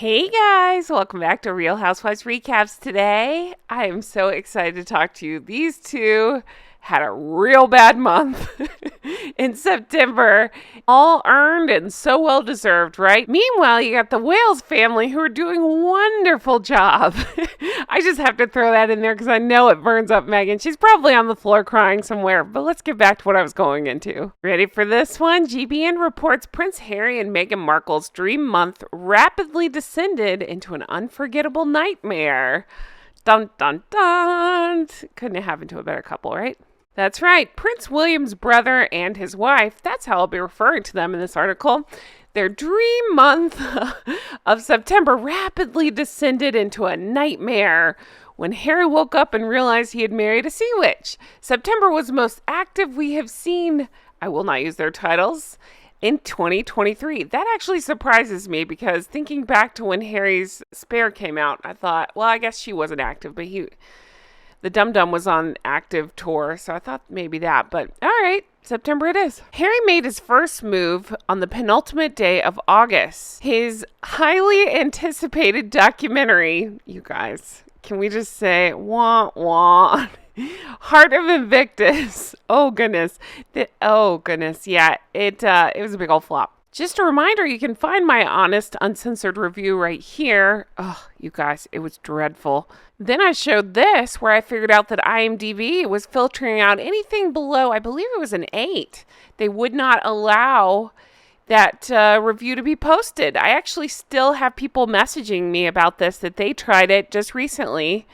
Hey guys, welcome back to Real Housewives Recaps today. I am so excited to talk to you. These two had a real bad month in September. All earned and so well deserved, right? Meanwhile, you got the Wales family who are doing a wonderful job. I just have to throw that in there because I know it burns up Meghan. She's probably on the floor crying somewhere, but let's get back to what I was going into. Ready for this one? GBN reports Prince Harry and Meghan Markle's dream month rapidly descended into an unforgettable nightmare. Dun, dun, dun. Couldn't have happened to a better couple, right? That's right. Prince William's brother and his wife, that's how I'll be referring to them in this article. Their dream month of September rapidly descended into a nightmare when Harry woke up and realized he had married a sea witch. September was the most active we have seen, I will not use their titles, in 2023. That actually surprises me because thinking back to when Harry's Spare came out, I thought, well, I guess she wasn't active, but the Dum Dum was on active tour, so I thought maybe that. But all right, September it is. Harry made his first move on the penultimate day of August. His highly anticipated documentary, you guys, can we just say, wah, wah, Heart of Invictus. Oh, goodness. Yeah, it was a big old flop. Just a reminder, you can find my honest, uncensored review right here. Oh, you guys, it was dreadful. Then I showed this where I figured out that IMDb was filtering out anything below, I believe it was an 8. They would not allow that review to be posted. I actually still have people messaging me about this, that they tried it just recently,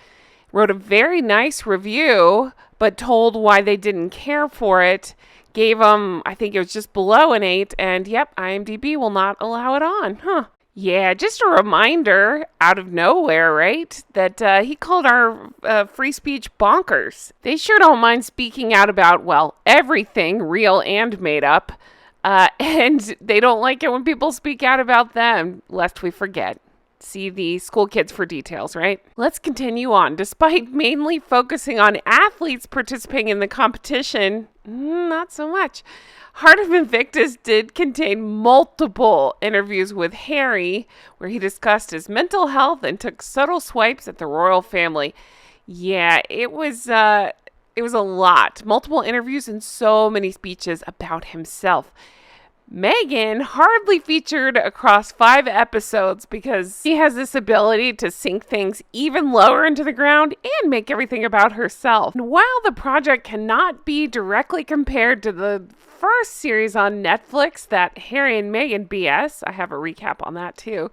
wrote a very nice review, but told why they didn't care for it. Gave them, I think it was just below an 8, and yep, IMDb will not allow it on. Yeah, just a reminder, out of nowhere, right, that he called our free speech bonkers. They sure don't mind speaking out about, well, everything real and made up, and they don't like it when people speak out about them, lest we forget. See the school kids for details, right? Let's continue on. Despite mainly focusing on athletes participating in the competition, not so much. Heart of Invictus did contain multiple interviews with Harry, where he discussed his mental health and took subtle swipes at the royal family. Yeah, it was a lot. Multiple interviews and so many speeches about himself. Meghan hardly featured across 5 episodes because she has this ability to sink things even lower into the ground and make everything about herself. And while the project cannot be directly compared to the first series on Netflix, that Harry and Meghan BS, I have a recap on that too,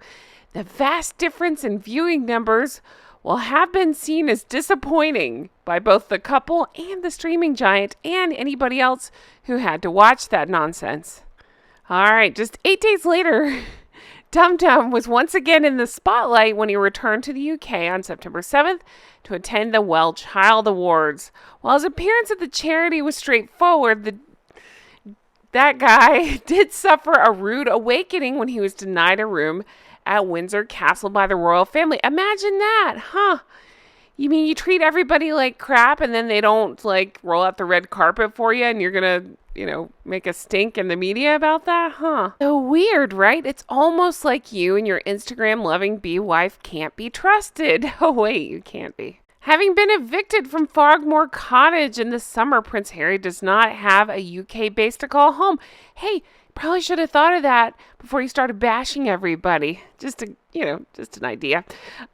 the vast difference in viewing numbers will have been seen as disappointing by both the couple and the streaming giant and anybody else who had to watch that nonsense. All right, just 8 days later, Dum Dum was once again in the spotlight when he returned to the UK on September 7th to attend the Well Child Awards. While his appearance at the charity was straightforward, that guy did suffer a rude awakening when he was denied a room at Windsor Castle by the royal family. Imagine that, huh? You mean you treat everybody like crap and then they don't, like, roll out the red carpet for you and you're going to, make a stink in the media about that? Huh. So weird, right? It's almost like you and your Instagram-loving bee-wife can't be trusted. Oh, wait, you can't be. Having been evicted from Frogmore Cottage in the summer, Prince Harry does not have a UK base to call home. Hey, probably should have thought of that before you started bashing everybody. Just an idea.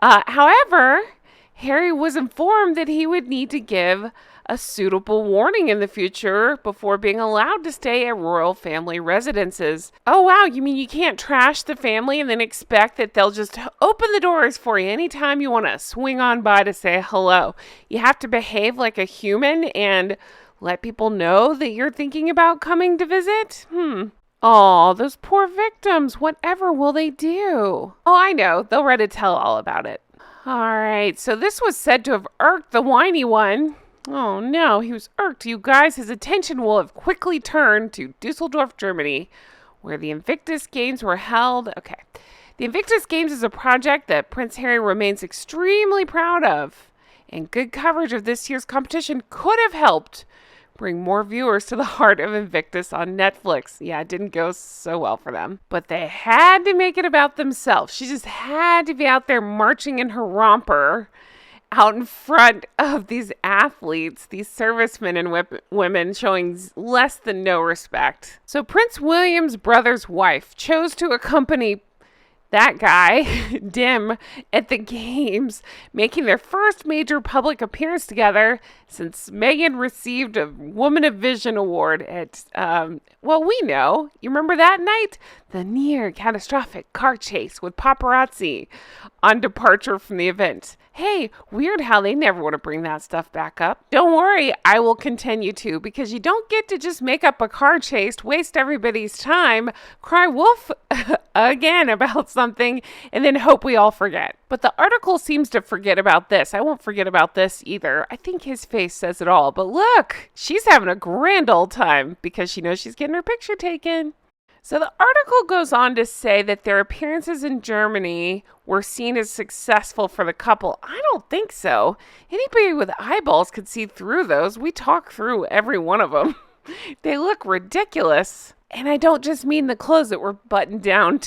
However, Harry was informed that he would need to give a suitable warning in the future before being allowed to stay at royal family residences. Oh, wow. You mean you can't trash the family and then expect that they'll just open the doors for you anytime you want to swing on by to say hello? You have to behave like a human and let people know that you're thinking about coming to visit? Oh, those poor victims. Whatever will they do? Oh, I know. They'll write a tell all about it. All right. So this was said to have irked the whiny one. Oh no, he was irked. You guys, his attention will have quickly turned to Dusseldorf, Germany, where the Invictus Games were held. Okay. The Invictus Games is a project that Prince Harry remains extremely proud of, and good coverage of this year's competition could have helped bring more viewers to the Heart of Invictus on Netflix. Yeah, it didn't go so well for them. But they had to make it about themselves. She just had to be out there marching in her romper out in front of these athletes, these servicemen and women showing less than no respect. So Prince William's brother's wife chose to accompany that guy, Dim, at the games, making their first major public appearance together since Meghan received a Woman of Vision award at, we know. You remember that night? The near catastrophic car chase with paparazzi on departure from the event. Hey, weird how they never want to bring that stuff back up. Don't worry, I will continue to, because you don't get to just make up a car chase, waste everybody's time, cry wolf again about something, and then hope we all forget. But the article seems to forget about this. I won't forget about this either. I think his face says it all. But look, she's having a grand old time because she knows she's getting her picture taken. So the article goes on to say that their appearances in Germany were seen as successful for the couple. I don't think so. Anybody with eyeballs could see through those. We talk through every one of them. They look ridiculous. And I don't just mean the clothes that were buttoned down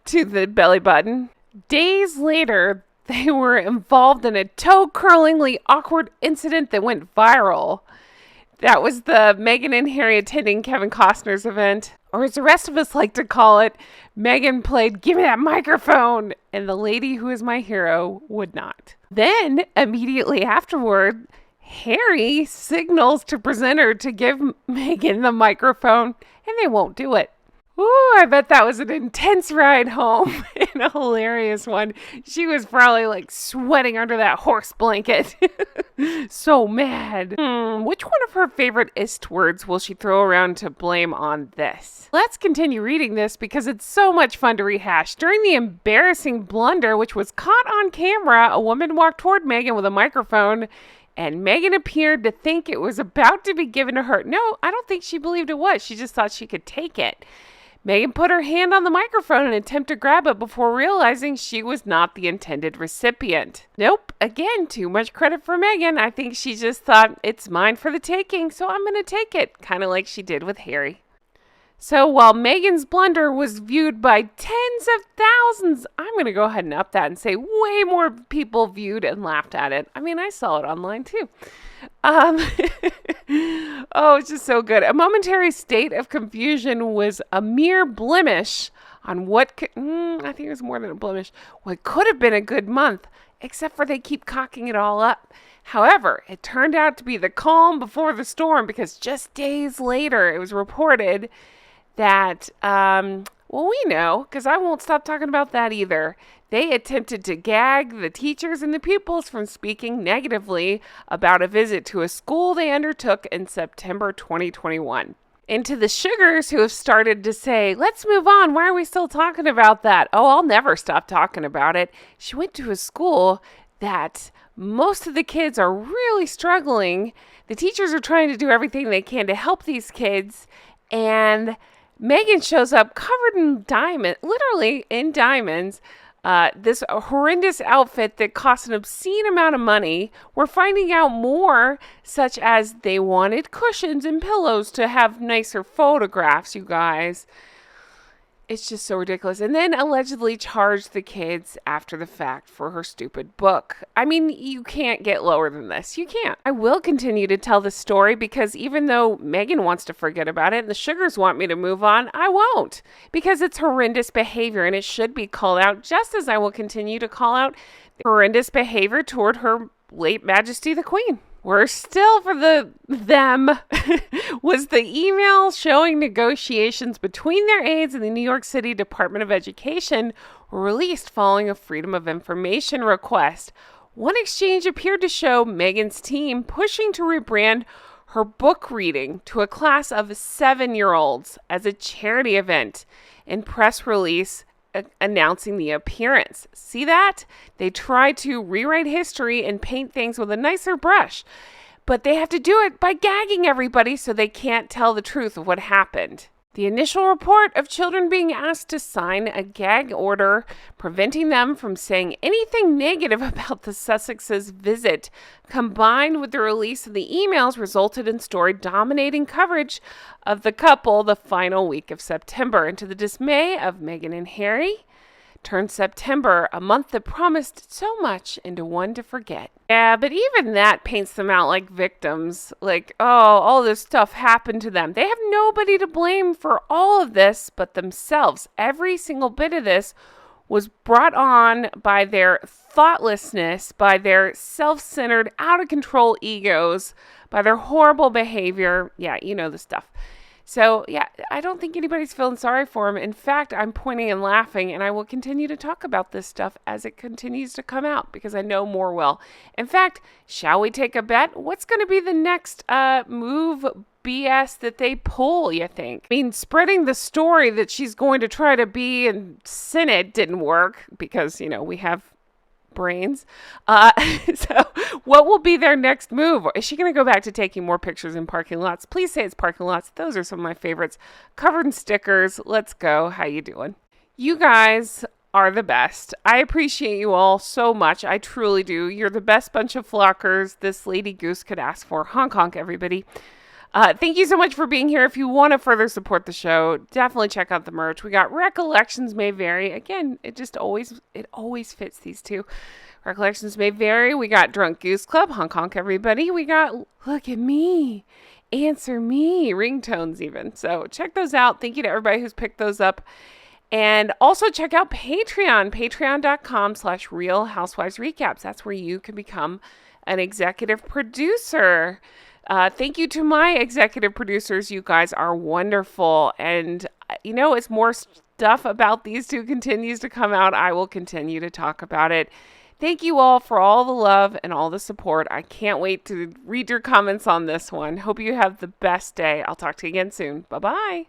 to the belly button. Days later, they were involved in a toe-curlingly awkward incident that went viral. That was the Meghan and Harry attending Kevin Costner's event. Or as the rest of us like to call it, Meghan played "Give me that microphone," and the lady who is my hero would not. Then, immediately afterward, Harry signals to presenter to give Meghan the microphone, and they won't do it. Ooh, I bet that was an intense ride home and a hilarious one. She was probably like sweating under that horse blanket. So mad. Which one of her favorite ist words will she throw around to blame on this? Let's continue reading this because it's so much fun to rehash. During the embarrassing blunder, which was caught on camera, a woman walked toward Meghan with a microphone, and Meghan appeared to think it was about to be given to her. No, I don't think she believed it was. She just thought she could take it. Meghan put her hand on the microphone and attempted to grab it before realizing she was not the intended recipient. Nope, again, too much credit for Meghan. I think she just thought, it's mine for the taking, so I'm going to take it, kind of like she did with Harry. So while Meghan's blunder was viewed by tens of thousands, I'm going to go ahead and up that and say way more people viewed and laughed at it. I mean, I saw it online too. Oh, it's just so good. A momentary state of confusion was a mere blemish on what I think it was more than a blemish. What could have been a good month, except for they keep cocking it all up. However, it turned out to be the calm before the storm, because just days later it was reported that, we know, because I won't stop talking about that either. They attempted to gag the teachers and the pupils from speaking negatively about a visit to a school they undertook in September 2021. And to the sugars who have started to say, let's move on, why are we still talking about that? Oh, I'll never stop talking about it. She went to a school that most of the kids are really struggling. The teachers are trying to do everything they can to help these kids, and Meghan shows up covered in diamonds, literally in diamonds. This horrendous outfit that cost an obscene amount of money. We're finding out more, such as they wanted cushions and pillows to have nicer photographs, you guys. It's just so ridiculous. And then allegedly charged the kids after the fact for her stupid book. I mean, you can't get lower than this. You can't. I will continue to tell the story because even though Meghan wants to forget about it and the sugars want me to move on, I won't. Because it's horrendous behavior and it should be called out, just as I will continue to call out the horrendous behavior toward Her late Majesty the Queen. Worse still for them was the email showing negotiations between their aides and the New York City Department of Education were released following a Freedom of Information request. One exchange appeared to show Meghan's team pushing to rebrand her book reading to a class of 7-year-olds as a charity event in press release announcing the appearance. See that? They try to rewrite history and paint things with a nicer brush, but they have to do it by gagging everybody so they can't tell the truth of what happened. The initial report of children being asked to sign a gag order preventing them from saying anything negative about the Sussexes' visit, combined with the release of the emails, resulted in story dominating coverage of the couple the final week of September. And to the dismay of Meghan and Harry, turned September, a month that promised so much, into one to forget. Yeah, but even that paints them out like victims. Like, oh, all this stuff happened to them. They have nobody to blame for all of this but themselves. Every single bit of this was brought on by their thoughtlessness, by their self-centered, out-of-control egos, by their horrible behavior. Yeah, you know the stuff. So, yeah, I don't think anybody's feeling sorry for him. In fact, I'm pointing and laughing, and I will continue to talk about this stuff as it continues to come out because I know more will. In fact, shall we take a bet? What's going to be the next move BS that they pull, you think? I mean, spreading the story that she's going to try to be in Senate didn't work because, you know, we have brains. So what will be their next move? Is she going to go back to taking more pictures in parking lots? Please say it's parking lots. Those are some of my favorites. Covered in stickers. Let's go. How you doing? You guys are the best. I appreciate you all so much. I truly do. You're the best bunch of flockers this lady goose could ask for. Honk honk, everybody. Thank you so much for being here. If you want to further support the show, definitely check out the merch. We got Recollections May Vary. Again, it always fits these two. Recollections May Vary. We got Drunk Goose Club. Honk honk, everybody. We got Look at Me. Answer Me. Ringtones even. So check those out. Thank you to everybody who's picked those up. And also check out Patreon. Patreon.com/Real Housewives Recaps. That's where you can become an executive producer. Thank you to my executive producers. You guys are wonderful. And, you know, as more stuff about these two continues to come out, I will continue to talk about it. Thank you all for all the love and all the support. I can't wait to read your comments on this one. Hope you have the best day. I'll talk to you again soon. Bye-bye.